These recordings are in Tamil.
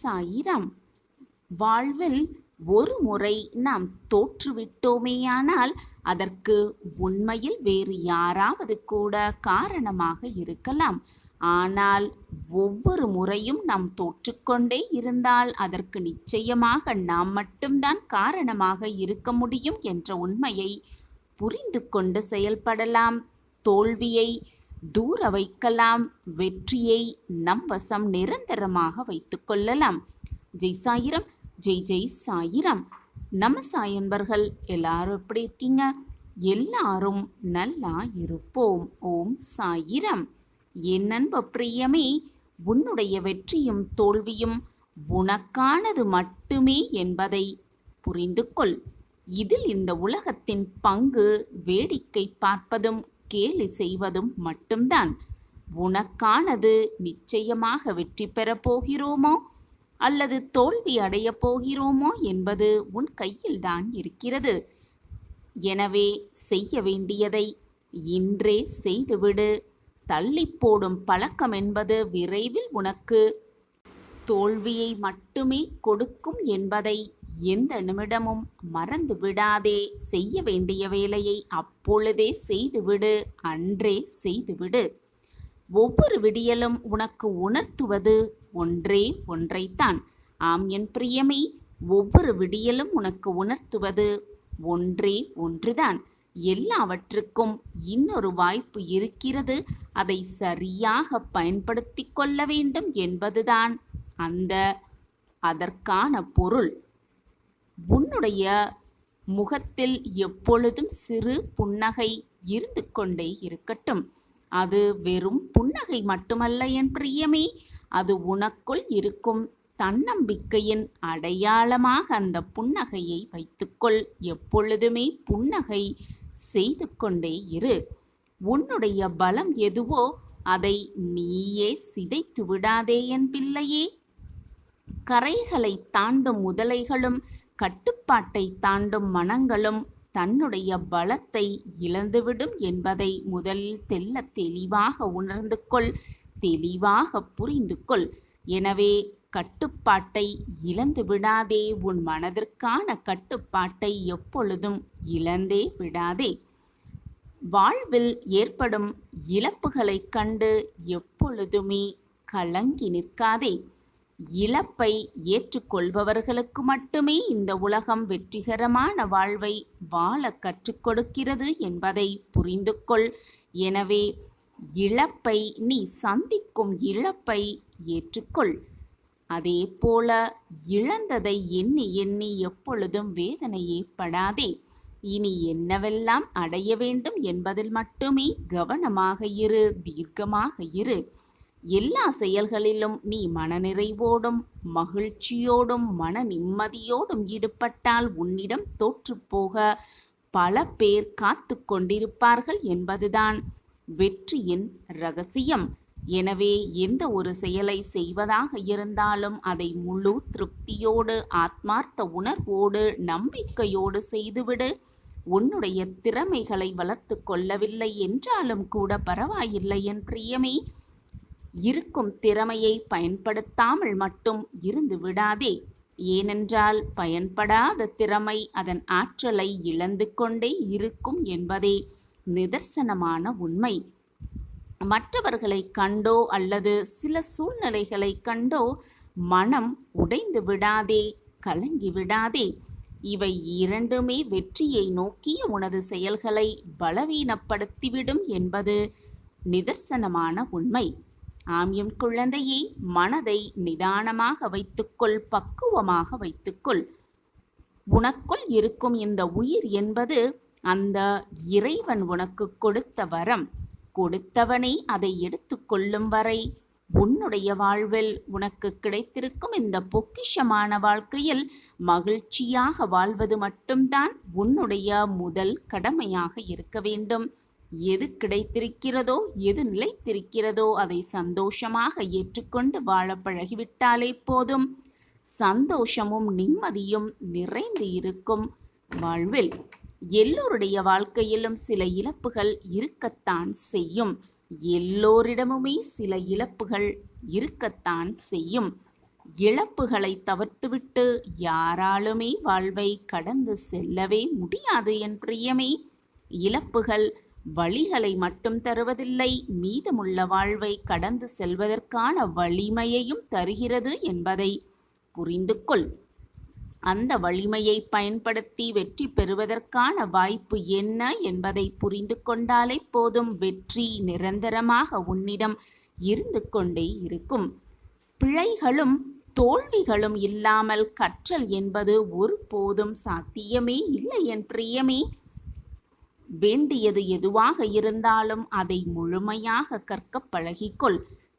சாயிராம். வாழ்வில் ஒரு முறை நாம் தோற்றுவிட்டோமேயானால் அதற்கு உண்மையில் வேறு யாராவது கூட காரணமாக இருக்கலாம். ஆனால் ஒவ்வொரு முறையும் நாம் தோற்றுக்கொண்டே இருந்தால் அதற்கு நிச்சயமாக நாம் மட்டும்தான் காரணமாக இருக்க முடியும் என்ற உண்மையை புரிந்து கொண்டு செயல்படலாம். தோல்வியை தூர வைக்கலாம், வெற்றியை நம் வசம் நிரந்தரமாக வைத்து கொள்ளலாம். ஜெய் சாயிரம், ஜெய் ஜெய் சாயிரம். நம்ம சாயன்பர்கள் எல்லாரும் எப்படி இருக்கீங்க? எல்லாரும் நல்லா இருப்போம். ஓம் சாயிரம். என் அன்பு பிரியமே, உன்னுடைய வெற்றியும் தோல்வியும் உனக்கானது மட்டுமே என்பதை புரிந்து கொள். இதில் இந்த உலகத்தின் பங்கு வேடிக்கை பார்ப்பதும் கேலி செய்வதும் மட்டும்தான். உனக்கானது நிச்சயமாக வெற்றி பெறப் போகிறோமோ அல்லது தோல்வி அடையப் போகிறோமோ என்பது உன் கையில்தான் இருக்கிறது. எனவே செய்ய வேண்டியதை இன்றே செய்துவிடு. தள்ளி போடும் பழக்கம் என்பது விரைவில் உனக்கு தோல்வியை மட்டுமே கொடுக்கும் என்பதை எந்த நிமிடமும் மறந்து விடாதே. செய்ய வேண்டிய வேலையை அப்பொழுதே செய்துவிடு, அன்றே செய்துவிடு. ஒவ்வொரு விடியலும் உனக்கு உணர்த்துவது ஒன்றே ஒன்றைத்தான். ஆம் என் பிரியமே, ஒவ்வொரு விடியலும் உனக்கு உணர்த்துவது ஒன்றே ஒன்றுதான். எல்லாவற்றுக்கும் இன்னொரு வாய்ப்பு இருக்கிறது. அதை சரியாக பயன்படுத்தி கொள்ள வேண்டும் என்பதுதான் அதற்கான பொருள். உன்னுடைய முகத்தில் எப்பொழுதும் சிறு புன்னகை இருந்து கொண்டே இருக்கட்டும். அது வெறும் புன்னகை மட்டுமல்ல என் பிரியமே, அது உனக்குள் இருக்கும் தன்னம்பிக்கையின் அடையாளமாக அந்த புன்னகையை வைத்துக்கொள். எப்பொழுதுமே புன்னகை செய்து கொண்டே இரு. உன்னுடைய பலம் எதுவோ அதை நீயே சிதைத்து விடாதே என் பிள்ளையே. கரைகளை தாண்டும் முதலைகளும் கட்டுப்பாட்டை தாண்டும் மனங்களும் தன்னுடைய பலத்தை இழந்துவிடும் என்பதை முதலில் தெல்ல தெளிவாக உணர்ந்து கொள், தெளிவாக புரிந்து கொள். எனவே கட்டுப்பாட்டை இழந்து விடாதே. உன் மனதிற்கான கட்டுப்பாட்டை எப்பொழுதும் இழந்தே விடாதே. வாழ்வில் ஏற்படும் இழப்புகளை கண்டு எப்பொழுதுமே கலங்கி நிற்காதே. இழப்பை ஏற்றுக்கொள்பவர்களுக்கு மட்டுமே இந்த உலகம் வெற்றிகரமான வாழ்வை வாழ கற்றுக் கொடுக்கிறது என்பதை புரிந்து கொள். எனவே இழப்பை நீ சந்திக்கும் இழப்பை ஏற்றுக்கொள். அதே போல இழந்ததை எண்ணி எண்ணி எப்பொழுதும் வேதனையே படாதே. இனி என்னவெல்லாம் அடைய வேண்டும் என்பதில் மட்டுமே கவனமாக இரு, தீர்க்கமாக இரு. எல்லா செயல்களிலும் நீ மனநிறைவோடும் மகிழ்ச்சியோடும் மன நிம்மதியோடும் ஈடுபட்டால் உன்னிடம் தோற்றுப்போக பல பேர் காத்து கொண்டிருப்பார்கள் என்பதுதான் வெற்றியின் ரகசியம். எனவே எந்த ஒரு செயலை செய்வதாக இருந்தாலும் அதை முழு திருப்தியோடு, ஆத்மார்த்த உணர்வோடு, நம்பிக்கையோடு செய்துவிடு. உன்னுடைய திறமைகளை வளர்த்து கொள்ளவில்லை என்றாலும் கூட பரவாயில்லை என் பிரியமே. இருக்கும் திறமையை பயன்படுத்தாமல் மட்டும் இருந்து விடாதே. ஏனென்றால் பயன்படாத திறமை அதன் ஆற்றலை இழந்து கொண்டே இருக்கும் என்பதே நிதர்சனமான உண்மை. மற்றவர்களை கண்டோ அல்லது சில சூழ்நிலைகளை கண்டோ மனம் உடைந்து விடாதே, கலங்கி விடாதே. இவை இரண்டுமே வெற்றியை நோக்கிய உனது செயல்களை பலவீனப்படுத்திவிடும் என்பது நிதர்சனமான உண்மை. ஆம் என் குழந்தையே, மனதை நிதானமாக வைத்துக்கொள், பக்குவமாக வைத்துக்கொள். உனக்குள் இருக்கும் இந்த உயிர் என்பது அந்த இறைவன் உனக்கு கொடுத்த வரம். கொடுத்தவனே அதை எடுத்து கொள்ளும் வரை உன்னுடைய வாழ்வில் உனக்கு கிடைத்திருக்கும் இந்த பொக்கிஷமான வாழ்க்கையில் மகிழ்ச்சியாக வாழ்வது மட்டும்தான் உன்னுடைய முதல் கடமையாக இருக்க வேண்டும். எது கிடைத்திருக்கிறதோ, எது நிலைத்திருக்கிறதோ அதை சந்தோஷமாக ஏற்றுக்கொண்டு வாழ பழகிவிட்டாலே போதும். சந்தோஷமும் நிம்மதியும் நிறைந்து இருக்கும் வாழ்வில். எல்லோருடைய வாழ்க்கையிலும் சில இழப்புகள் இருக்கத்தான் செய்யும். எல்லோரிடமுமே சில இழப்புகள் இருக்கத்தான் செய்யும். இழப்புகளை தவிர்த்துவிட்டு யாராலுமே வாழ்வை கடந்து செல்லவே முடியாது என் பிரியமே. இழப்புகள் வழிகளை மட்டும் தருவதில்லை, மீதமுள்ள வாழ்வை கடந்து செல்வதற்கான வலிமையையும் தருகிறது என்பதை புரிந்து கொள். அந்த வலிமையை பயன்படுத்தி வெற்றி பெறுவதற்கான வாய்ப்பு என்ன என்பதை புரிந்து கொண்டாலே போதும். வெற்றி நிரந்தரமாக உன்னிடம் இருந்து கொண்டே இருக்கும். பிழைகளும் தோல்விகளும் இல்லாமல் கற்றல் என்பது ஒருபோதும் சாத்தியமே இல்லை என் பிரியமே. வேண்டியது எதுவாக இருந்தாலும் அதை முழுமையாக கற்க பழகிக்கொள்.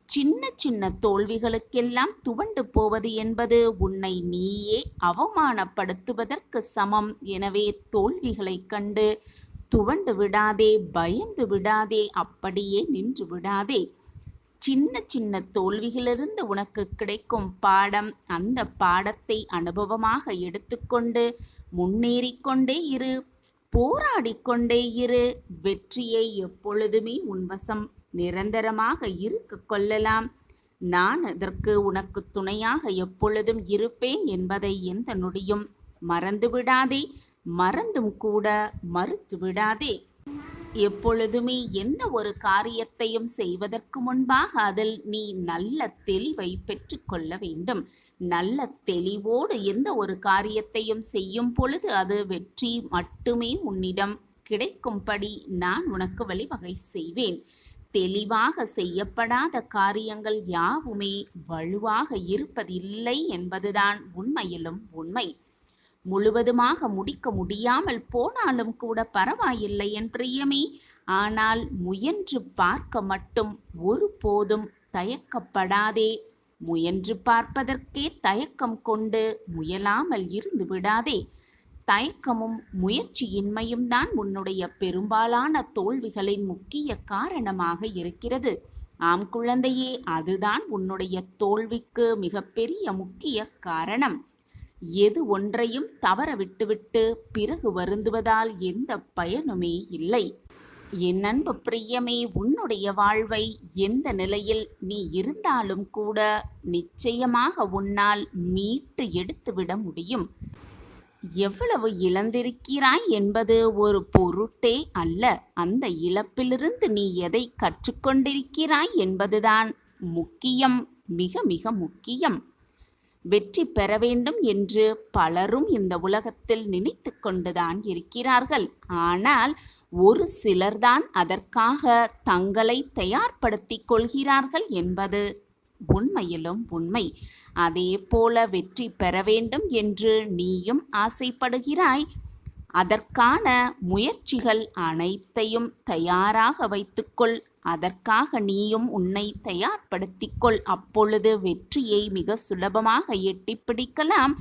சின்ன சின்ன தோல்விகளுக்கெல்லாம் துவண்டு போவது என்பது உன்னை நீயே அவமானப்படுத்துவதற்கு சமம். எனவே தோல்விகளை கண்டு துவண்டு விடாதே, பயந்து விடாதே, அப்படியே நின்று விடாதே. சின்ன சின்ன தோல்விகளிலிருந்து உனக்கு கிடைக்கும் பாடம், அந்த பாடத்தை அனுபவமாக எடுத்துக்கொண்டு முன்னேறிக்கொண்டே இரு, போராடிக்கொண்டே இரு. வெற்றியை எப்பொழுதுமே உன்வசம் நிரந்தரமாக இருக்க கொள்ளலாம். நான் அதற்கு உனக்கு துணையாக எப்பொழுதும் இருப்பேன் என்பதை எந்த நொடியும் மறந்துவிடாதே, மறந்தும் கூட மறுத்து விடாதே. எப்பொழுதுமே எந்த ஒரு காரியத்தையும் செய்வதற்கு முன்பாக அதில் நீ நல்ல தெளிவை பெற்றுக்கொள்ள வேண்டும். நல்ல தெளிவோடு எந்த ஒரு காரியத்தையும் செய்யும் பொழுது அது வெற்றி மட்டுமே உன்னிடம் கிடைக்கும்படி நான் உனக்கு வழிவகை செய்வேன். தெளிவாக செய்யப்படாத காரியங்கள் யாவுமே வலுவாக இருப்பதில்லை என்பதுதான் உண்மையிலும் உண்மை. முழுவதுமாக முடிக்க முடியாமல் போனாலும் கூட பரவாயில்லை என் பிரியமே. ஆனால் முயன்று பார்க்க மட்டும் ஒருபோதும் தயக்கப்படாதே. முயன்று பார்ப்பதற்கே தயக்கம் கொண்டு முயலாமல் இருந்து விடாதே. தயக்கமும் முயற்சியின்மையும் தான் உன்னுடைய பெரும்பாலான தோல்விகளின் முக்கிய காரணமாக இருக்கிறது. ஆம் குழந்தையே, அதுதான் உன்னுடைய தோல்விக்கு மிகப்பெரிய முக்கிய காரணம். எது ஒன்றையும் தவற விட்டுவிட்டு பிறகு வருந்துவதால் எந்த பயனுமே இல்லை. என் அன்பு பிரியமே, உன்னுடைய வாழ்வை எந்த நிலையில் நீ இருந்தாலும் கூட நிச்சயமாக உன்னால் மீட்டு எடுத்துவிட முடியும். எவ்வளவு இழந்திருக்கிறாய் என்பது ஒரு பொருட்டே அல்ல. அந்த இழப்பிலிருந்து நீ எதை கற்றுக்கொண்டிருக்கிறாய் என்பதுதான் முக்கியம், மிக மிக முக்கியம். வெற்றி பெற வேண்டும் என்று பலரும் இந்த உலகத்தில் நினைத்து கொண்டுதான் இருக்கிறார்கள். ஆனால் ஒரு சிலர்தான் அதற்காக தங்களை தயார்படுத்திக் கொள்கிறார்கள் என்பது உண்மையிலும் உண்மை. அதே போல வெற்றி பெற வேண்டும் என்று நீயும் ஆசைப்படுகிறாய். அதற்கான முயற்சிகள் அனைத்தையும் தயாராக வைத்துக்கொள். அதற்காக நீயும் உன்னை தயார்படுத்திக்கொள். அப்பொழுது வெற்றியை மிக சுலபமாக எட்டி பிடிக்கலாம்.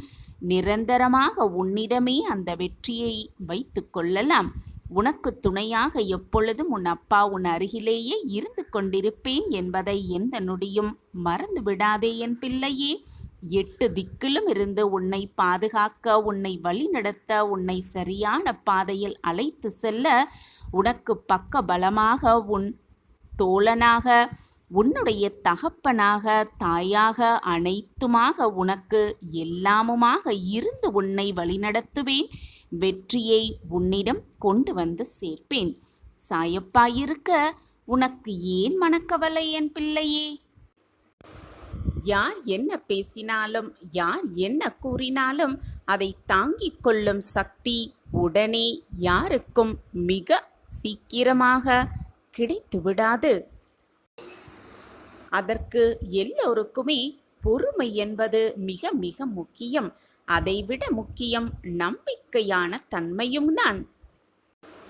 நிரந்தரமாக உன்னிடமே அந்த வெற்றியை வைத்து கொள்ளலாம். உனக்கு துணையாக எப்பொழுதும் உன் அப்பா உன் அருகிலேயே இருந்து கொண்டிருப்பேன் என்பதை எந்த நொடியும் மறந்து விடாதே என் பிள்ளையே. 8 திக்கிலும் இருந்து உன்னை பாதுகாக்க, உன்னை வழிநடத்த, உன்னை சரியான பாதையில் அழைத்து செல்ல, உனக்கு பக்க பலமாக உன் தோழனாக, உன்னுடைய தகப்பனாக, தாயாக, அனைத்துமாக உனக்கு எல்லாமுமாக இருந்து உன்னை வழிநடத்துவேன். வெற்றியை உன்னிடம் கொண்டு வந்து சேர்ப்பேன். சாயப்பாயிருக்க உனக்கு ஏன் மனக்கவலை என் பிள்ளையே? யார் என்ன பேசினாலும், யார் என்ன கூறினாலும் அதை தாங்கிக் கொள்ளும் சக்தி உடனே யாருக்கும் மிக சீக்கிரமாக கிடைத்து விடாது. அதற்கு எல்லோருக்குமே பொறுமை என்பது மிக மிக முக்கியம். அதைவிட முக்கியம் நம்பிக்கையான தன்மையும் தான்.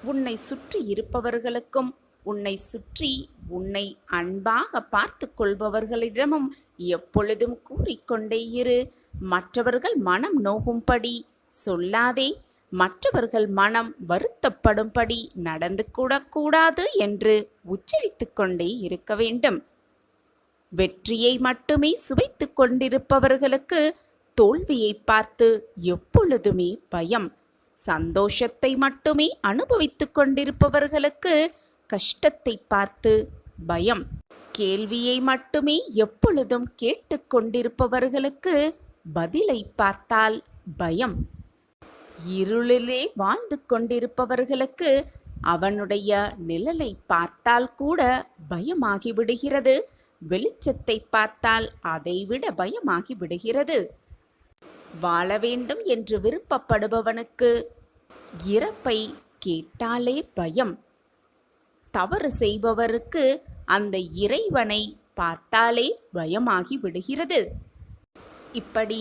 உன்னை சுற்றி இருப்பவர்களுக்கும், உன்னை சுற்றி உன்னை அன்பாக பார்த்து கொள்பவர்களிடமும் எப்பொழுதும் கூறிக்கொண்டே இரு. மற்றவர்கள் மனம் நோகும்படி சொல்லாதே. மற்றவர்கள் மனம் வருத்தப்படும்படி நடந்து கூடக்கூடாது என்று உச்சரித்து கொண்டே இருக்க வேண்டும். வெற்றியை மட்டுமே சுவைத்து கொண்டிருப்பவர்களுக்கு தோல்வியை பார்த்து எப்பொழுதுமே பயம். சந்தோஷத்தை மட்டுமே அனுபவித்து கொண்டிருப்பவர்களுக்கு கஷ்டத்தை பார்த்து பயம். கேள்வியை மட்டுமே எப்பொழுதும் கேட்டுக்கொண்டிருப்பவர்களுக்கு பதிலை பார்த்தால் பயம். இருளிலே வாழ்ந்து கொண்டிருப்பவர்களுக்கு அவனுடைய நிழலை பார்த்தால் கூட பயமாகி விடுகிறது. வெளிச்சத்தை பார்த்தால் அதைவிட பயமாகி விடுகிறது. வாழ வேண்டும் என்று விருப்பப்படுபவனுக்கு இறப்பை கேட்டாலே பயம். தவறு செய்பவருக்கு அந்த இறைவனை பார்த்தாலே பயமாகி விடுகிறது. இப்படி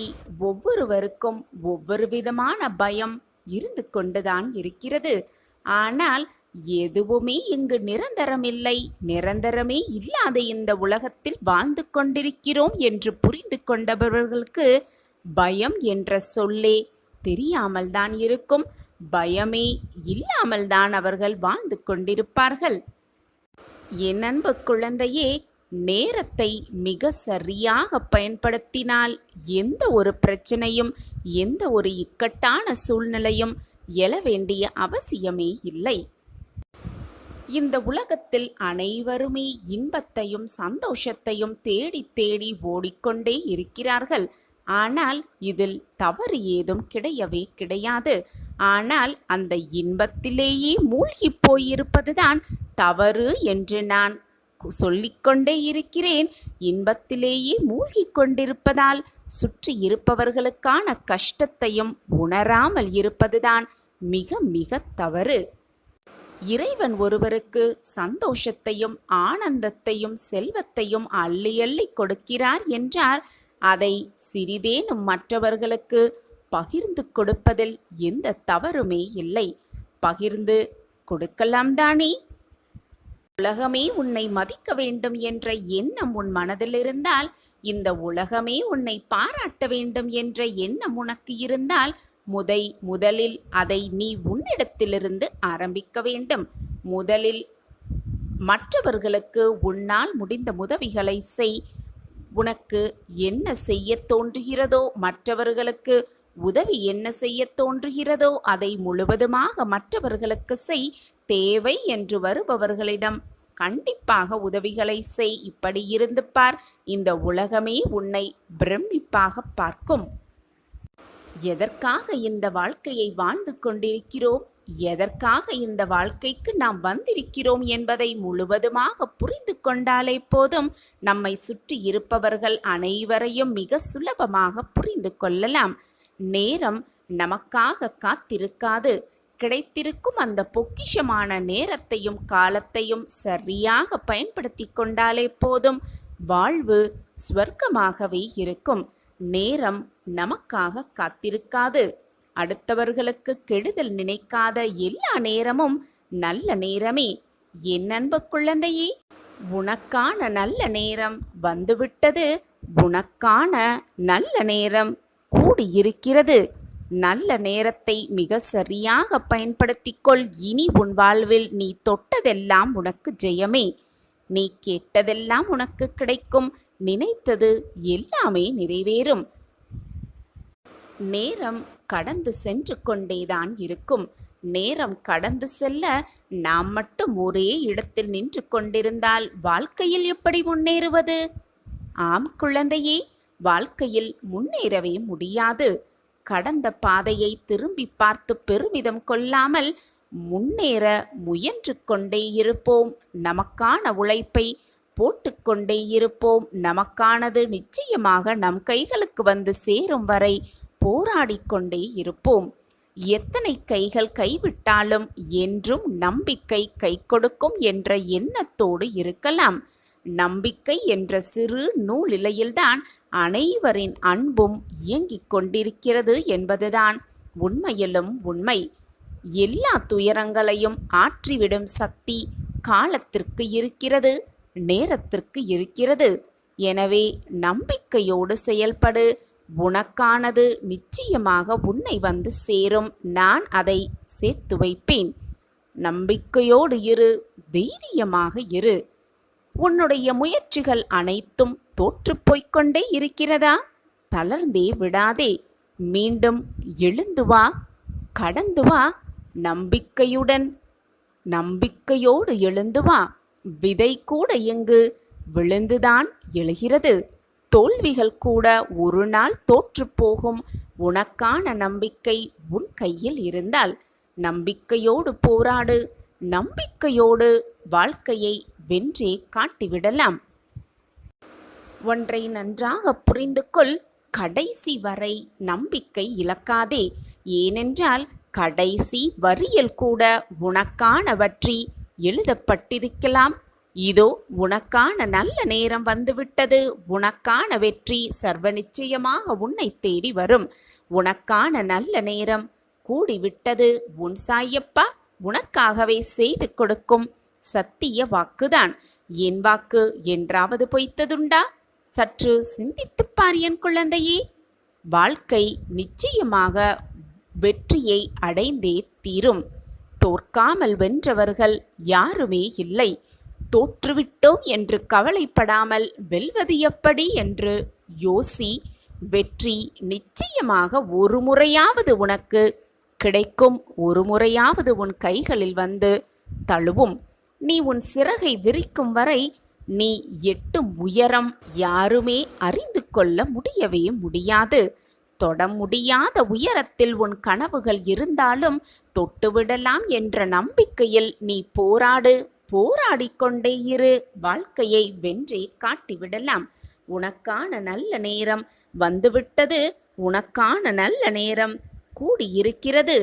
ஒவ்வொருவருக்கும் ஒவ்வொரு விதமான பயம் இருந்து கொண்டுதான் இருக்கிறது. ஆனால் எதுவுமே இங்கு நிரந்தரமில்லை. நிரந்தரமே இல்லாத இந்த உலகத்தில் வாழ்ந்து கொண்டிருக்கிறோம் என்று புரிந்து கொண்டவர்களுக்கு பயம் என்ற சொல்லே தெரியாமல் தான் இருக்கும். பயமே இல்லாமல் தான் அவர்கள் வாழ்ந்து கொண்டிருப்பார்கள். என் அன்பு குழந்தையே, நேரத்தை மிக சரியாக பயன்படுத்தினால் எந்த ஒரு பிரச்சனையும் எந்த ஒரு இக்கட்டான சூழ்நிலையும் எழ வேண்டிய அவசியமே இல்லை. இந்த உலகத்தில் அனைவருமே இன்பத்தையும் சந்தோஷத்தையும் தேடி தேடி ஓடிக்கொண்டே இருக்கிறார்கள். ஆனால் இதில் தவறு ஏதும் கிடையவே கிடையாது. ஆனால் அந்த இன்பத்திலேயே மூழ்கி போயிருப்பதுதான் தவறு என்று நான் சொல்லிக்கொண்டே இருக்கிறேன். இன்பத்திலேயே மூழ்கி கொண்டிருப்பதால் சுற்றி இருப்பவர்களுக்கான கஷ்டத்தையும் உணராமல் இருப்பதுதான் மிக மிக தவறு. இறைவன் ஒருவருக்கு சந்தோஷத்தையும் ஆனந்தத்தையும் செல்வத்தையும் அள்ளி அள்ளி கொடுக்கிறார் என்றார். அதை சிறிதேனும் மற்றவர்களுக்கு பகிர்ந்து கொடுப்பதில் எந்த தவறுமே இல்லை. பகிர்ந்து கொடுக்கலாம் தானே? உலகமே உன்னை மதிக்க வேண்டும் என்ற எண்ணம் உன் மனதில் இருந்தால், இந்த உலகமே உன்னை பாராட்ட வேண்டும் என்ற எண்ணம் உனக்கு இருந்தால், முதலில் அதை நீ உன்னிடத்திலிருந்து ஆரம்பிக்க வேண்டும். முதலில் மற்றவர்களுக்கு உன்னால் முடிந்த உதவிகளை செய். உனக்கு என்ன செய்ய தோன்றுகிறதோ, மற்றவர்களுக்கு உதவி என்ன செய்ய தோன்றுகிறதோ அதை முழுவதுமாக மற்றவர்களுக்கு செய். தேவை என்று வருபவர்களிடம் கண்டிப்பாக உதவிகளை செய். இப்படி இருந்து பார். இந்த உலகமே உன்னை பிரமிப்பாக பார்க்கும். எதற்காக இந்த வாழ்க்கையை வாழ்ந்து கொண்டிருக்கிறோம், எதற்காக இந்த வாழ்க்கைக்கு நாம் வந்திருக்கிறோம் என்பதை முழுவதுமாக புரிந்து கொண்டாலே போதும், நம்மை சுற்றி இருப்பவர்கள் அனைவரையும் மிக சுலபமாக புரிந்து கொள்ளலாம். நேரம் நமக்காக காத்திருக்காது. கிடைத்திருக்கும் அந்த பொக்கிஷமான நேரத்தையும் காலத்தையும் சரியாக பயன்படுத்தி கொண்டாலே போதும், வாழ்வு ஸ்வர்க்கமாகவே இருக்கும். நேரம் நமக்காக காத்திருக்காது. அடுத்தவர்களுக்கு கெடுதல் நினைக்காத எல்லா நேரமும் நல்ல நேரமே. என் அன்பு குழந்தையே, உனக்கான நல்ல நேரம் வந்துவிட்டது. உனக்கான நல்ல நேரம் கூடியிருக்கிறது. நல்ல நேரத்தை மிக சரியாக பயன்படுத்திக்கொள். இனி உன் வாழ்வில் நீ தொட்டதெல்லாம் உனக்கு ஜெயமே. நீ கேட்டதெல்லாம் உனக்கு கிடைக்கும். நினைத்தது எல்லாமே நிறைவேறும். நேரம் கடந்து சென்று கொண்டேதான் இருக்கும். நேரம் கடந்து செல்ல நாம் மட்டும் ஒரே இடத்தில் நின்று கொண்டிருந்தால் வாழ்க்கையில் எப்படி முன்னேறுவது? ஆம் குழந்தையே, வாழ்க்கையில் முன்னேறவே முடியாது. கடந்த பாதையை திரும்பி பார்த்து பெருமிதம் கொள்ளாமல் முன்னேற முயன்று கொண்டே இருப்போம். நமக்கான உழைப்பை போட்டுக்கொண்டே இருப்போம். நமக்கானது நிச்சயமாக நம் கைகளுக்கு வந்து சேரும் வரை போராடிக்கொண்டே இருப்போம். எத்தனை கைகள் கைவிட்டாலும் என்றும் நம்பிக்கை கை கொடுக்கும் என்ற எண்ணத்தோடு இருக்கலாம். நம்பிக்கை என்ற சிறு நூலிலையில்தான் அனைவரின் அன்பும் இயங்கிக் கொண்டிருக்கிறது என்பதுதான் உண்மையிலும் உண்மை. எல்லா துயரங்களையும் ஆற்றிவிடும் சக்தி காலத்திற்கு இருக்கிறது, நேரத்திற்கு இருக்கிறது. எனவே நம்பிக்கையோடு செயல்படு. உனக்கானது நிச்சயமாக உன்னை வந்து சேரும். நான் அதை சேர்த்து வைப்பேன். நம்பிக்கையோடு இரு, தைரியமாக இரு. உன்னுடைய முயற்சிகள் அனைத்தும் தோற்றுப்போய்க் கொண்டே இருக்கிறதா? தளர்ந்தே விடாதே. மீண்டும் எழுந்து வா, கடந்து வா. நம்பிக்கையோடு எழுந்து வா. விதை கூட இங்கு விழுந்துதான் எழுகிறது. தோல்விகள் கூட ஒரு நாள் தோற்றுப்போகும். உனக்கான நம்பிக்கை உன் கையில் இருந்தால் நம்பிக்கையோடு போராடு. நம்பிக்கையோடு வாழ்க்கையை வென்றே காட்டிவிடலாம். ஒன்றை நன்றாக புரிந்து கொள். கடைசி வரை நம்பிக்கை இழக்காதே. ஏனென்றால் கடைசி வரியில் கூட உனக்கான வெற்றி எழுதப்பட்டிருக்கலாம். இதோ உனக்கான நல்ல நேரம் வந்துவிட்டது. உனக்கான வெற்றி சர்வ நிச்சயமாக உன்னை தேடி வரும். உனக்கான நல்ல நேரம் கூடிவிட்டது. உன் சாயப்பா உனக்காகவே செய்து கொடுக்கும் சத்திய வாக்குதான். என் வாக்கு என்றாவது பொய்த்ததுண்டா? சற்று சிந்தித்துப்பார் என் குழந்தையே. வாழ்க்கை நிச்சயமாக வெற்றியை அடைந்தே தீரும். தோற்காமல் வென்றவர்கள் யாருமே இல்லை. தோற்றுவிட்டோம் என்று கவலைப்படாமல் வெல்வது எப்படி என்று யோசி. வெற்றி நிச்சயமாக ஒரு முறையாவது உனக்கு கிடைக்கும். ஒரு முறையாவது உன் கைகளில் வந்து தழுவும். நீ உன் சிறகை விரிக்கும் வரை நீ எட்டும் உயரம் யாருமே அறிந்து கொள்ள முடியவே முடியாது. தொட முடியாத உயரத்தில் உன் கனவுகள் இருந்தாலும் தொட்டுவிடலாம் என்ற நம்பிக்கையில் நீ போராடு. போராடிக்கொண்டே இரு. வாழ்க்கையை வென்றே காட்டிவிடலாம். உனக்கான நல்ல நேரம் வந்துவிட்டது. உனக்கான நல்ல நேரம் கூடியிருக்கிறது.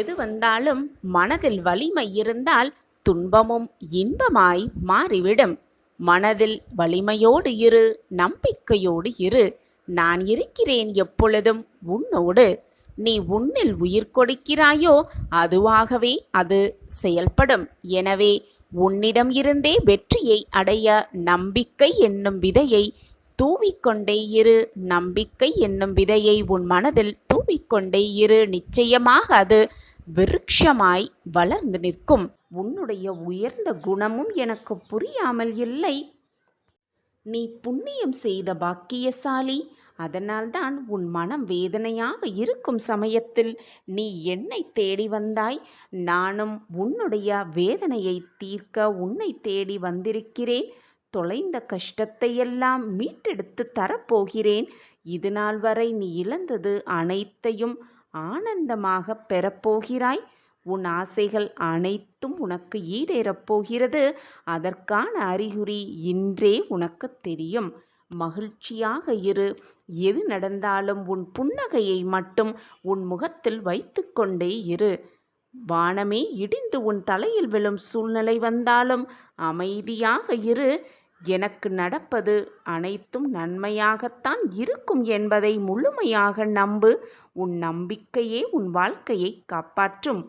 எது வந்தாலும் மனதில் வலிமை இருந்தால் துன்பமும் இன்பமாய் மாறிவிடும். மனதில் வலிமையோடு இரு. நம்பிக்கையோடு இரு. நான் இருக்கிறேன் எப்பொழுதும் உன்னோடு. நீ உன்னில் உயிர் கொடுக்கிறாயோ அதுவாகவே அது செயல்படும். எனவே உன்னிடம் இருந்தே வெற்றியை அடைய நம்பிக்கை என்னும் விதையை தூவிக்கொண்டே இரு. நம்பிக்கை என்னும் விதையை உன் மனதில் தூவிக்கொண்டே இரு. நிச்சயமாக அது விருட்சமாய் வளர்ந்து நிற்கும். உன்னுடைய உயர்ந்த குணமும் எனக்கு புரியாமல் இல்லை. நீ புண்ணியம் செய்த பாக்கியசாலி. அதனால்தான் உன் மனம் வேதனையாக இருக்கும் சமயத்தில் நீ என்னை தேடி வந்தாய். நானும் உன்னுடைய வேதனையை தீர்க்க உன்னை தேடி வந்திருக்கிறேன். தொலைந்த கஷ்டத்தையெல்லாம் மீட்டெடுத்து தரப்போகிறேன். இது நாள் வரை நீ இழந்தது அனைத்தையும் ஆனந்தமாக பெறப்போகிறாய். உன் ஆசைகள் அனைத்தும் உனக்கு ஈடேறப் போகிறது. அதற்கான அறிகுறி இன்றே உனக்கு தெரியும். மகிழ்ச்சியாக இரு. எது நடந்தாலும் உன் புன்னகையை மட்டும் உன் முகத்தில் வைத்து கொண்டே இரு. வானமே இடிந்து உன் தலையில் விழும் சூழ்நிலை வந்தாலும் அமைதியாக இரு. எனக்கு நடப்பது அனைத்தும் நன்மையாகத்தான் இருக்கும் என்பதை முழுமையாக நம்பு. உன் நம்பிக்கையே உன் வாழ்க்கையை காப்பாற்றும்.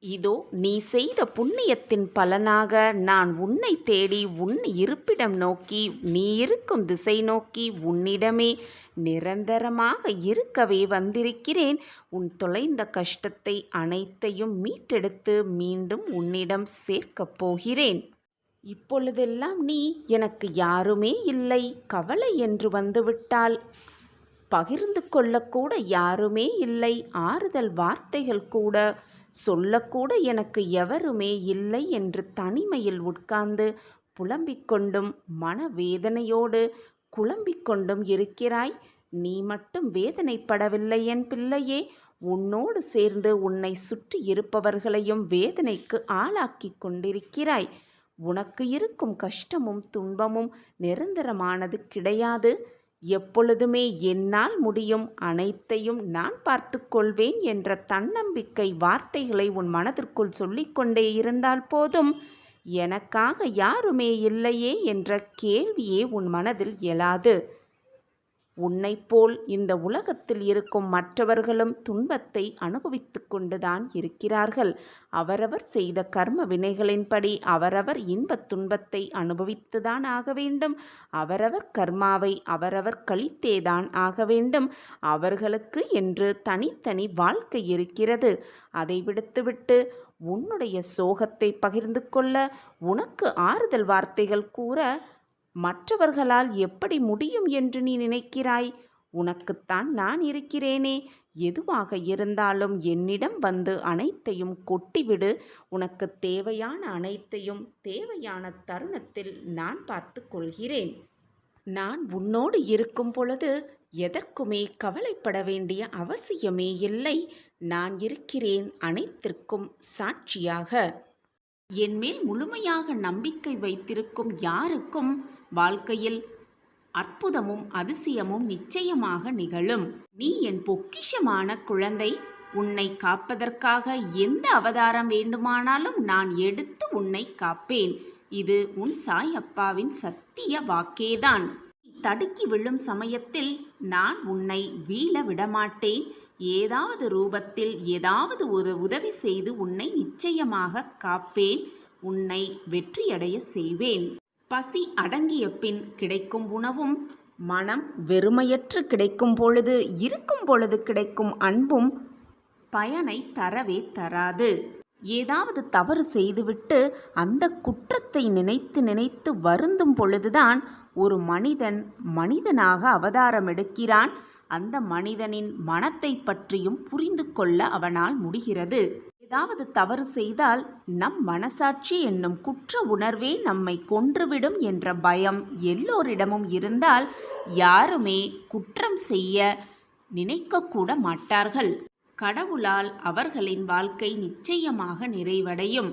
இதோ நீ செய்த புண்ணியத்தின் பலனாக நான் உன்னை தேடி உன் இருப்பிடம் நோக்கி நீ இருக்கும் திசை நோக்கி உன்னிடமே நிரந்தரமாக இருக்கவே வந்திருக்கிறேன். உன் தொலைந்த கஷ்டத்தை அனைத்தையும் மீட்டெடுத்து மீண்டும் உன்னிடம் சேர்க்கப் போகிறேன். இப்பொழுதெல்லாம் நீ எனக்கு யாருமே இல்லை கவலை என்று வந்துவிட்டால் பகிர்ந்து கொள்ளக்கூட யாருமே இல்லை. ஆறுதல் வார்த்தைகள் கூட சொல்லக்கூட எனக்கு எவருமே இல்லை என்று தனிமையில் உட்கார்ந்து புலம்பிக் கொண்டும் மனவேதனையோடு குழம்பிக் கொண்டும் இருக்கிறாய். நீ மட்டும் வேதனைப்படவில்லை என் பிள்ளையே. உன்னோடு சேர்ந்து உன்னை சுற்றி இருப்பவர்களையும் வேதனைக்கு ஆளாக்கி கொண்டிருக்கிறாய். உனக்கு இருக்கும் கஷ்டமும் துன்பமும் நிரந்தரமானது கிடையாது. எப்பொழுதுமே என்னால் முடியும், அனைத்தையும் நான் பார்த்து கொள்வேன் என்ற தன்னம்பிக்கை வார்த்தைகளை உன் மனதிற்குள் சொல்லிக்கொண்டே இருந்தால் போதும். எனக்காக யாருமே இல்லையே என்ற கேள்வியே உன் மனதில் எழாது. உன்னைப் போல் இந்த உலகத்தில் இருக்கும் மற்றவர்களும் துன்பத்தை அனுபவித்து கொண்டுதான் இருக்கிறார்கள். அவரவர் செய்த கர்ம வினைகளின்படி அவரவர் இன்பத் துன்பத்தை அனுபவித்துதான் ஆக வேண்டும். அவரவர் கர்மாவை அவரவர் கழித்தேதான் ஆக வேண்டும். அவர்களுக்கு என்று தனித்தனி வாழ்க்கை இருக்கிறது. அதை விடுத்துவிட்டு உன்னுடைய சோகத்தை பகிர்ந்து கொள்ள, உனக்கு ஆறுதல் வார்த்தைகள் கூற மற்றவர்களால் எப்படி முடியும் என்று நீ நினைக்கிறாய்? உனக்குத்தான் நான் இருக்கிறேனே. எதுவாக இருந்தாலும் என்னிடம் வந்து அனைத்தையும் கொட்டிவிடு. உனக்கு தேவையான அனைத்தையும் தேவையான தருணத்தில் நான் பார்த்துக் கொள்கிறேன். நான் உன்னோடு இருக்கும் பொழுது எதற்குமே கவலைப்பட வேண்டிய அவசியமே இல்லை. நான் இருக்கிறேன் அனைத்திற்கும் சாட்சியாக. என்மேல் முழுமையாக நம்பிக்கை வைத்திருக்கும் யாருக்கும் வாழ்க்கையில் அற்புதமும் அதிசயமும் நிச்சயமாக நிகழும். நீ என் பொக்கிஷமான குழந்தை. உன்னை காப்பதற்காக எந்த அவதாரம் வேண்டுமானாலும் நான் எடுத்து உன்னை காப்பேன். இது உன் சாய் அப்பாவின் சத்திய வாக்கேதான். தடுக்கி விழும் சமயத்தில் நான் உன்னை வீழ விடமாட்டேன். ஏதாவது ரூபத்தில் ஏதாவது ஒரு உதவி செய்து உன்னை நிச்சயமாக காப்பேன். உன்னை வெற்றியடைய செய்வேன். பசி அடங்கிய பின் கிடைக்கும் உணவும், மனம் வெறுமையற்று கிடைக்கும் பொழுது இருக்கும் பொழுது கிடைக்கும் அன்பும் பயனை தரவே தராது. ஏதாவது தவறு செய்துவிட்டு அந்த குற்றத்தை நினைத்து நினைத்து வருந்தும் பொழுதுதான் ஒரு மனிதன் மனிதனாக அவதாரம் எடுக்கிறான். அந்த மனிதனின் மனத்தை பற்றியும் புரிந்து கொள்ள அவனால் முடிகிறது. ஏதாவது தவறு செய்தால் நம் மனசாட்சி என்னும் குற்ற உணர்வே நம்மை கொன்றுவிடும் என்ற பயம் எல்லோரிடமும் இருந்தால் யாருமே குற்றம் செய்ய நினைக்கக்கூட மாட்டார்கள். கடவுளால் அவர்களின் வாழ்க்கை நிச்சயமாக நிறைவடையும்.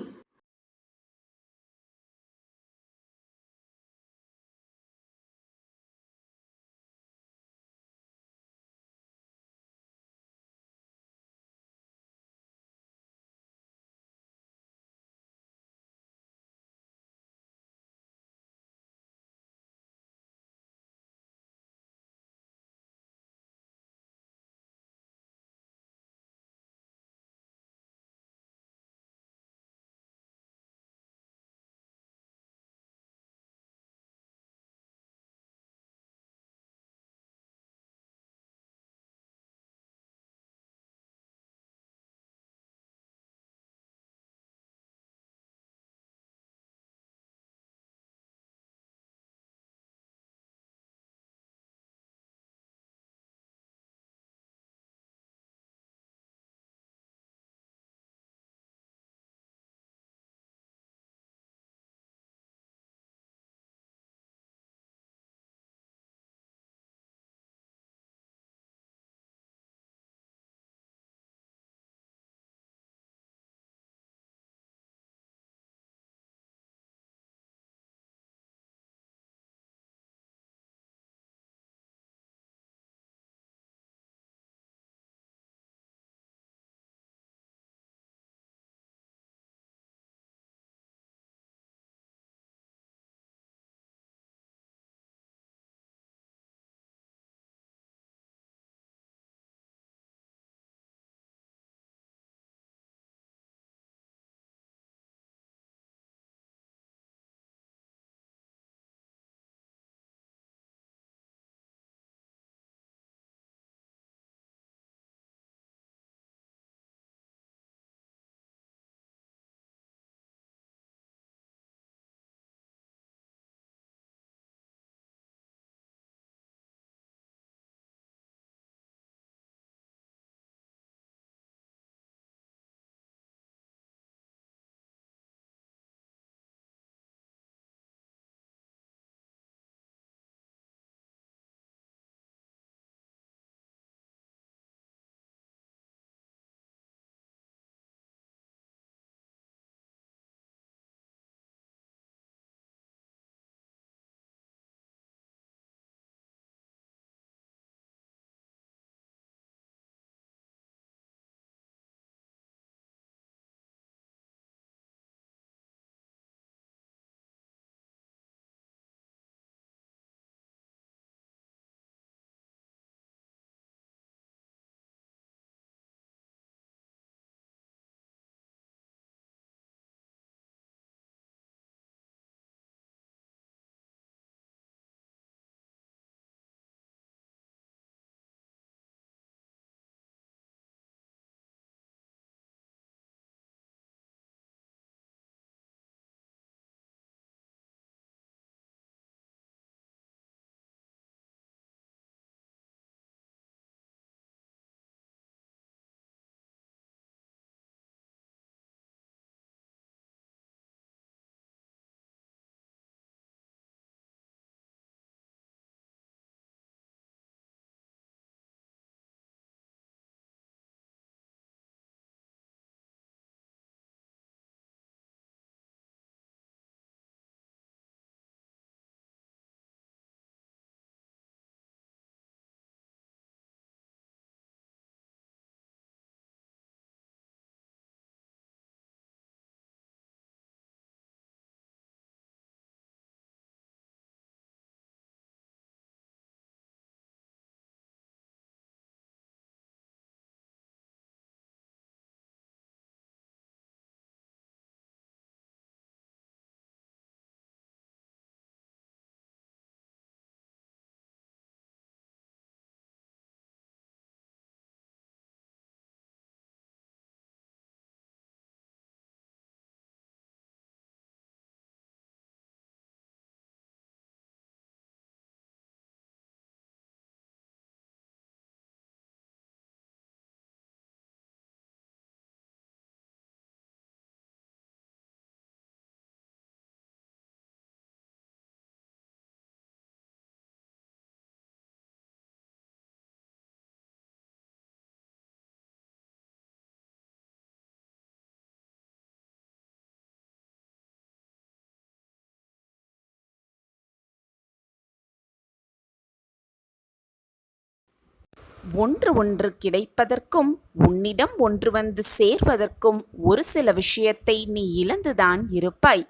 ஒன்று ஒன்று கிடைப்பதற்கும் உன்னிடம் ஒன்று வந்து சேர்வதற்கும் ஒரு சில விஷயத்தை நீ இழந்துதான் இருப்பாய்.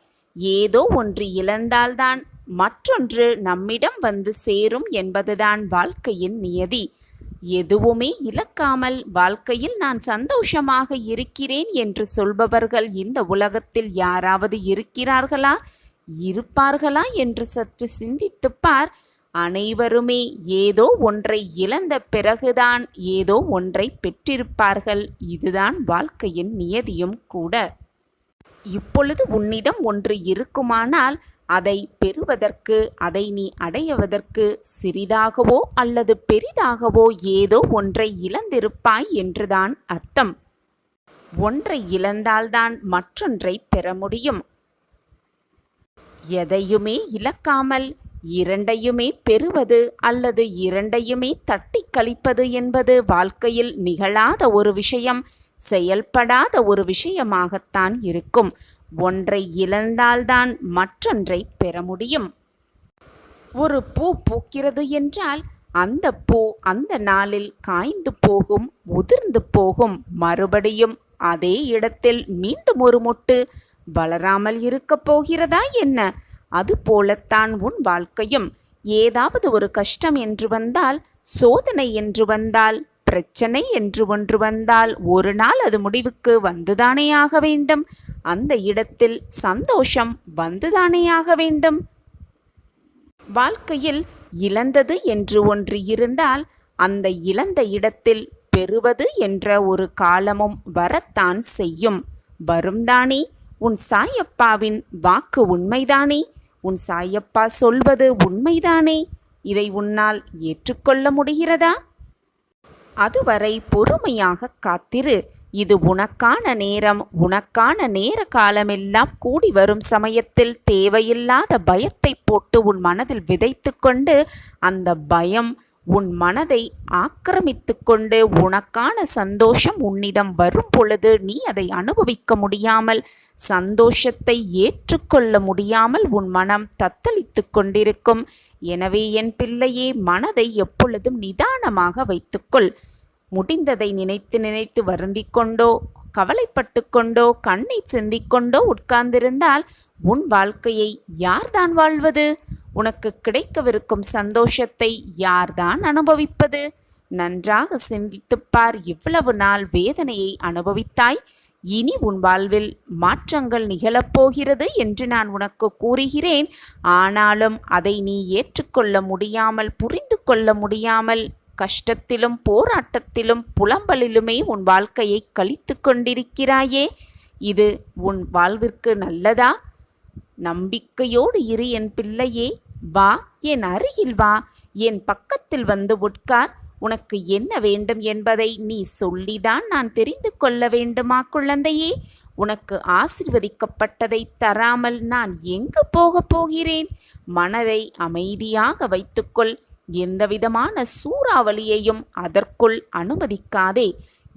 ஏதோ ஒன்று இழந்தால்தான் மற்றொன்று நம்மிடம் வந்து சேரும் என்பதுதான் வாழ்க்கையின் நியதி. எதுவுமே இழக்காமல் வாழ்க்கையில் நான் சந்தோஷமாக இருக்கிறேன் என்று சொல்பவர்கள் இந்த உலகத்தில் யாராவது இருக்கிறார்களா, இருப்பார்களா என்று சற்று சிந்தித்துப் பார். அனைவருமே ஏதோ ஒன்றை இழந்த பிறகுதான் ஏதோ ஒன்றை பெற்றிருப்பார்கள். இதுதான் வாழ்க்கையின் நியதியும் கூட. இப்பொழுது உன்னிடம் ஒன்று இருக்குமானால் அதை பெறுவதற்கு, அதை நீ அடைவதற்கு சிறிதாகவோ அல்லது பெரிதாகவோ ஏதோ ஒன்றை இழந்திருப்பாய் என்றுதான் அர்த்தம். ஒன்றை இழந்தால்தான் மற்றொன்றை பெற முடியும். எதையுமே இழக்காமல் இரண்டையுமே பெறுவது அல்லது இரண்டையுமே தட்டி கழிப்பது என்பது வாழ்க்கையில் நிகழாத ஒரு விஷயம், செயல்படாத ஒரு விஷயமாகத்தான் இருக்கும். ஒன்றை இழந்தால்தான் மற்றொன்றை பெற முடியும். ஒரு பூ பூக்கிறது என்றால் அந்த பூ அந்த நாளில் காய்ந்து போகும், உதிர்ந்து போகும். மறுபடியும் அதே இடத்தில் மீண்டும் ஒரு மொட்டு வளராமல் இருக்கப் போகிறதா என்ன? அதுபோலத்தான் உன் வாழ்க்கையும். ஏதாவது ஒரு கஷ்டம் என்று வந்தால், சோதனை என்று வந்தால், பிரச்சனை என்று ஒன்று வந்தால் ஒரு நாள் அது முடிவுக்கு வந்துதானே ஆக வேண்டும். அந்த இடத்தில் சந்தோஷம் வந்துதானே ஆக வேண்டும். வாழ்க்கையில் இழந்தது என்று ஒன்று இருந்தால் அந்த இழந்த இடத்தில் பெறுவது என்ற ஒரு காலமும் வரத்தான் செய்யும். வரும்தானே? உன் சாயப்பாவின் வாக்கு உண்மைதானே? உன் சாயப்பா சொல்வது உண்மைதானே? இதை உன்னால் ஏற்றுக்கொள்ள முடிகிறதா? அதுவரை பொறுமையாக காத்திரு. இது உனக்கான நேரம். உனக்கான நேர காலமெல்லாம் கூடி வரும் சமயத்தில் தேவையில்லாத பயத்தை போட்டு உன் மனதில் விதைத்து கொண்டு அந்த பயம் உன் மனதை ஆக்கிரமித்து கொண்டு உனக்கான சந்தோஷம் உன்னிடம் வரும் பொழுது நீ அதை அனுபவிக்க முடியாமல், சந்தோஷத்தை ஏற்றுக்கொள்ள முடியாமல் உன் மனம் தத்தளித்து கொண்டிருக்கும். எனவே என் பிள்ளையே, மனதை எப்பொழுதும் நிதானமாக வைத்துக்கொள். முடிந்ததை நினைத்து நினைத்து வருந்திக் கொண்டோ கவலைப்பட்டு கொண்டோ கண்ணீர் சிந்திக்கொண்டோ உட்கார்ந்திருந்தால் உன் வாழ்க்கையை யார்தான் வாழ்வது? உனக்கு கிடைக்கவிருக்கும் சந்தோஷத்தை யார்தான் அனுபவிப்பது? நன்றாக சிந்தித்துப்பார். இவ்வளவு நாள் வேதனையை அனுபவித்தாய். இனி உன் வாழ்வில் மாற்றங்கள் நிகழப்போகிறது என்று நான் உனக்கு கூறுகிறேன். ஆனாலும் அதை நீ ஏற்றுக்கொள்ள முடியாமல், புரிந்து கொள்ள முடியாமல், கஷ்டத்திலும் போராட்டத்திலும் புலம்பலிலுமே உன் வாழ்க்கையை கழித்து கொண்டிருக்கிறாயே. இது உன் வாழ்விற்கு நல்லதா? நம்பிக்கையோடு இரு என் பிள்ளையே. வா, என் அருகில் வா, என் பக்கத்தில் வந்து உட்கார். உனக்கு என்ன வேண்டும் என்பதை நீ சொல்லிதான் நான் தெரிந்து கொள்ள வேண்டுமா குழந்தையே? உனக்கு ஆசீர்வதிக்கப்பட்டதை தராமல் நான் எங்கு போகப் போகிறேன்? மனதை அமைதியாக வைத்துக்கொள். எந்தவிதமான சூறாவளியையும் அதற்குள் அனுமதிக்காதே.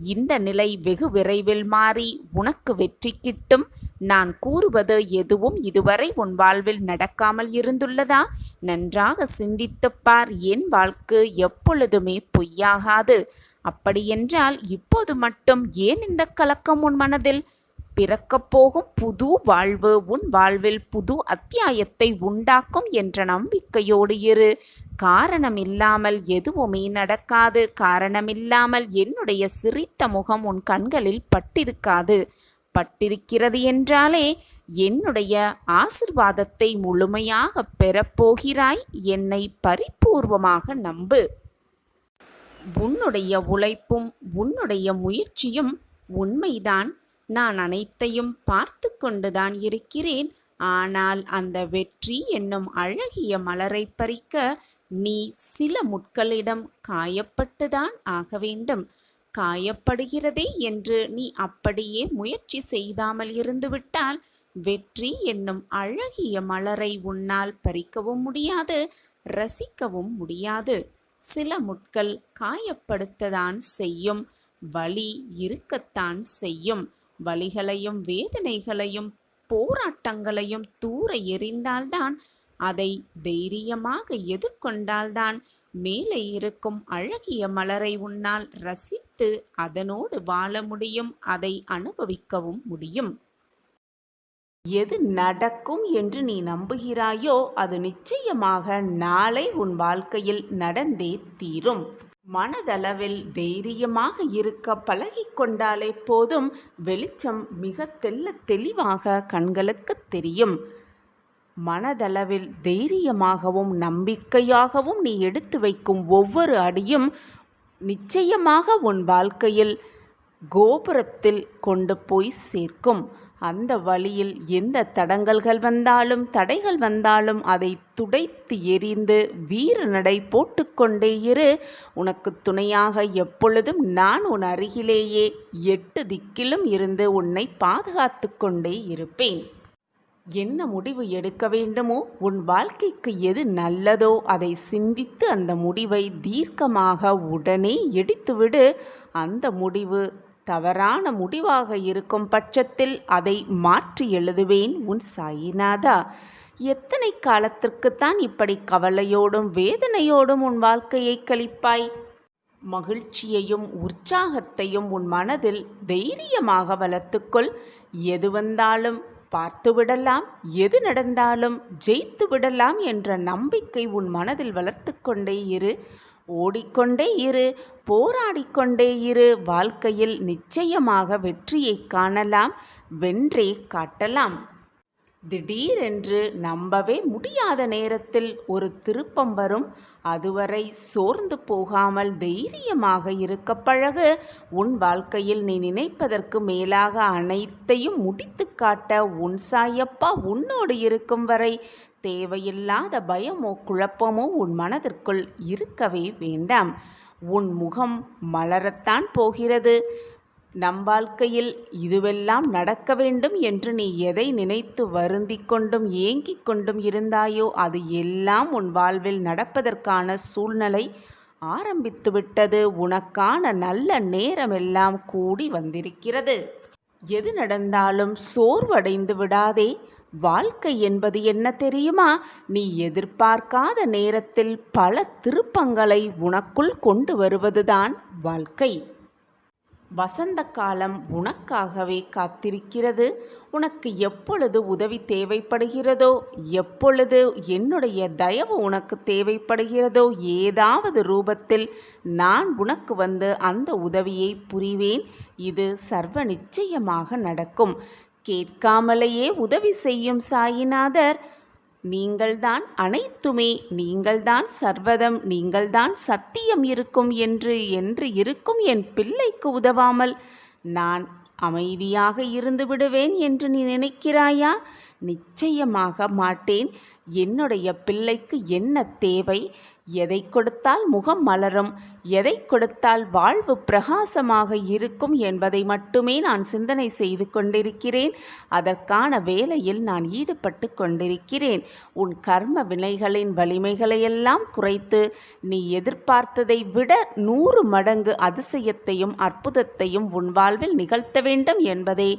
இந்த நிலை வெகு விரைவில் மாறி உனக்கு வெற்றி கிட்டும். நான் கூறுவது எதுவும் இதுவரை உன் வாழ்வில் நடக்காமல் இருந்துள்ளதா? நன்றாக சிந்தித்துப் பார். என் வாழ்க்கை எப்பொழுதுமே பொய்யாகாது. அப்படியென்றால் இப்போது மட்டும் ஏன் இந்த கலக்கம் உன் மனதில்? பிறக்கப் போகும் புது வாழ்வு உன் வாழ்வில் புது அத்தியாயத்தை உண்டாக்கும் என்ற நம்பிக்கையோடு இரு. காரணமில்லாமல் எதுவுமே நடக்காது. காரணமில்லாமல் என்னுடைய சிரித்த முகம் உன் கண்களில் பட்டிருக்காது. பட்டிருக்கிறது என்றாலே என்னுடைய ஆசிர்வாதத்தை முழுமையாக பெறப்போகிறாய். என்னை பரிபூர்வமாக நம்பு. உன்னுடைய உழைப்பும் உன்னுடைய முயற்சியும் உண்மைதான். நான் அனைத்தையும் பார்த்து கொண்டுதான் இருக்கிறேன். ஆனால் அந்த வெற்றி என்னும் அழகிய மலரை பறிக்க நீ சில முட்களிடம் காயப்பட்டுதான் ஆக வேண்டும். காயப்படுகிறதே என்று நீ அப்படியே முயற்சி செய்தாமல் இருந்துவிட்டால் வெற்றி என்னும் அழகிய மலரை உன்னால் பறிக்கவும் முடியாது, ரசிக்கவும் முடியாது. சில முட்கள் காயப்படுத்தத்தான் செய்யும். வலி இருக்கத்தான் செய்யும். வலிகளையும் வேதனைகளையும் போராட்டங்களையும் தூர எறிந்தால்தான், அதை தைரியமாக எதிர்கொண்டால்தான் மேலே இருக்கும் அழகிய மலரை உன்னால் ரசித்து அதனோடு வாழ முடியும், அதை அனுபவிக்கவும் முடியும். எது நடக்கும் என்று நீ நம்புகிறாயோ அது நிச்சயமாக நாளை உன் வாழ்க்கையில் நடந்தே தீரும். மனதளவில் தைரியமாக இருக்க பழகிக்கொண்டாலே போதும், வெளிச்சம் மிக தெளிவாக கண்களுக்கு தெரியும். மனதளவில் தைரியமாகவும் நம்பிக்கையாகவும் நீ எடுத்து வைக்கும் ஒவ்வொரு அடியும் நிச்சயமாக உன் வாழ்க்கையில் கோபுரத்தில் கொண்டு போய் சேர்க்கும். அந்த வழியில் எந்த தடங்கல்கள் வந்தாலும் தடைகள் வந்தாலும் அதை துடைத்து எறிந்து வீர நடை போட்டுக்கொண்டே இரு. உனக்கு துணையாக எப்பொழுதும் நான் உன் அருகிலேயே 8 திக்கிலும் இருந்து உன்னை பாதுகாத்து கொண்டே இருப்பேன். என்ன முடிவு எடுக்க வேண்டுமோ, உன் வாழ்க்கைக்கு எது நல்லதோ அதை சிந்தித்து அந்த முடிவை தீர்க்கமாக உடனே எடுத்துவிடு. அந்த முடிவு தவறான முடிவாக இருக்கும் பட்சத்தில் அதை மாற்றி எழுதுவேன் உன் சாயிநாதா. எத்தனை காலத்திற்குத்தான் இப்படி கவலையோடும் வேதனையோடும் உன் வாழ்க்கையை கழிப்பாய்? மகிழ்ச்சியையும் உற்சாகத்தையும் உன் மனதில் தைரியமாக வளர்த்துக்கொள். எது வந்தாலும் பார்த்து விடலாம், எது நடந்தாலும் ஜெயித்து விடலாம் என்ற நம்பிக்கை உன் மனதில் வளர்த்து கொண்டே இரு. ஓடிக்கொண்டே இரு, போராடிக்கொண்டே இரு. வாழ்க்கையில் நிச்சயமாக வெற்றியை காணலாம், வென்றே காட்டலாம். திடீரென்று நம்பவே முடியாத நேரத்தில் ஒரு திருப்பம் வரும். அதுவரை சோர்ந்து போகாமல் தைரியமாக இருக்க பழகு. உன் வாழ்க்கையில் நீ நினைப்பதற்கு மேலாக அனைத்தையும் முடித்து காட்ட உன் சாயப்பா உன்னோடு இருக்கும் வரை தேவையில்லாத பயமோ குழப்பமோ உன் மனதிற்குள் இருக்கவே வேண்டாம். உன் முகம் மலரத்தான் போகிறது. நம் வாழ்க்கையில் இதுவெல்லாம் நடக்க வேண்டும் என்று நீ எதை நினைத்து வருந்தி கொண்டும் ஏங்கிக் கொண்டும் இருந்தாயோ அது எல்லாம் உன் வாழ்வில் நடப்பதற்கான சூழ்நிலை ஆரம்பித்துவிட்டது. உனக்கான நல்ல நேரமெல்லாம் கூடி வந்திருக்கிறது. எது நடந்தாலும் சோர்வடைந்து விடாதே. வாழ்க்கை என்பது என்ன தெரியுமா? நீ எதிர்பார்க்காத நேரத்தில் பல திருப்பங்களை உனக்குள் கொண்டு வருவதுதான் வாழ்க்கை. வசந்த காலம் உனக்காகவே காத்திருக்கிறது. உனக்கு எப்பொழுது உதவி தேவைப்படுகிறதோ, எப்பொழுது என்னுடைய தயவு உனக்கு தேவைப்படுகிறதோ, ஏதாவது ரூபத்தில் நான் உனக்கு வந்து அந்த உதவியை புரிவேன். இது சர்வ நிச்சயமாக நடக்கும். கேட்காமலேயே உதவி செய்யும் சாயிநாதர் நீங்கள்தான் அனைத்துமே, நீங்கள்தான் சர்வதம், நீங்கள்தான் சத்தியம் இருக்கும் என்று இருக்கும் என் பிள்ளைக்கு உதவாமல் நான் அமைதியாக இருந்து விடுவேன் என்று நீ நினைக்கிறாயா? நிச்சயமாக மாட்டேன். என்னுடைய பிள்ளைக்கு என்ன தேவை, எதை கொடுத்தால் முகம் மலரும், எதை கொடுத்தால் வாழ்வு பிரகாசமாக இருக்கும் என்பதை மட்டுமே நான் சிந்தனை செய்து கொண்டிருக்கிறேன். அதற்கான வேலையில் நான் ஈடுபட்டு கொண்டிருக்கிறேன். உன் கர்ம வினைகளின் வலிமைகளையெல்லாம் குறைத்து நீ எதிர்பார்த்ததை விட 100 மடங்கு அதிசயத்தையும் அற்புதத்தையும் உன் வாழ்வில் நிகழ்த்த வேண்டும் என்பதே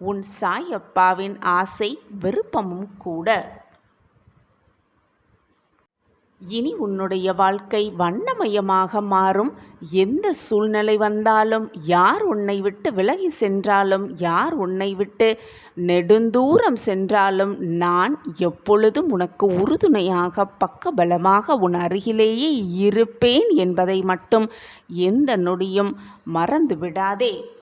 உன் சாயப்பாவின் ஆசை, விருப்பமும் கூட. இனி உன்னுடைய வாழ்க்கை வண்ணமயமாக மாறும். எந்த சூழ்நிலை வந்தாலும், யார் உன்னை விட்டு விலகி சென்றாலும், யார் உன்னை விட்டு நெடுந்தூரம் சென்றாலும் நான் எப்பொழுதும் உனக்கு உறுதுணையாக பக்கபலமாக உன் அருகிலேயே இருப்பேன் என்பதை மட்டும் எந்த நொடியும் மறந்து விடாதே.